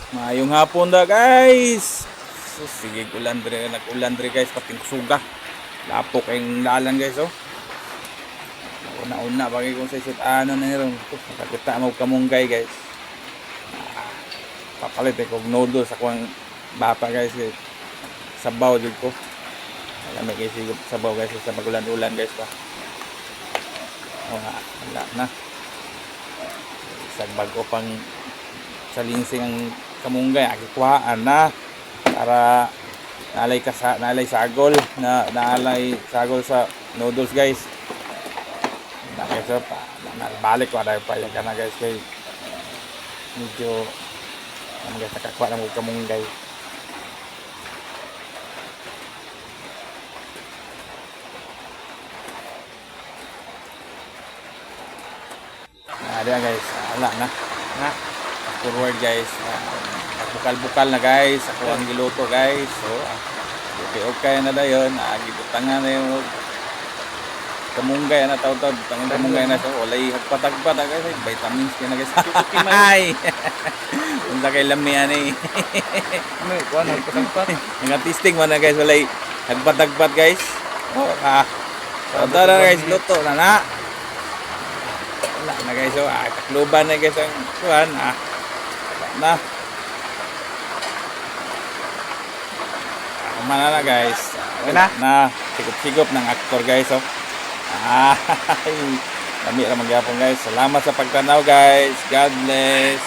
Maayong hapon da guys. So, sige ulan dire nag-ulan dire guys pati suga. Lapok kayong dalan guys oh. Una-una bagay kung sa isip ano na ron. Nakakita mo kamunggay guys. Papalit ko noodles sa kuang bata guys. Sabaw jud ko. Alam guys sabaw guys sa magulan-ulan guys pa. Wala na. Isang bago pang salinsing ang kamunggay akikuhaan na para nalay sagol nalay sagol sa noodles guys. Na guys pa balik ko dahil pa yan na guys kay medyo guys nakakuha ng kamunggay. Diyan guys, wala na. Forward guys. Bukal-bukal na guys. Ako ang giluto guys. So, okay na dayon. Gibutangan na yung kamunggay na taw-taw. Butangin kamunggay na so walay hagpatagpat na guys. Vitamins kaya na guys. Ay! Unsa kay lami ani. May kuan hagpatagpat. Nga testing mo na guys. Walay hagpatagpat guys. Tara guys, luto na na. Wala na guys, so takluban na guys ang kuhan, na mana na guys, wala na sigop-sigop ng aktor guys, oh. Dami ra magyapon guys, salamat sa pagtanaw guys, God bless.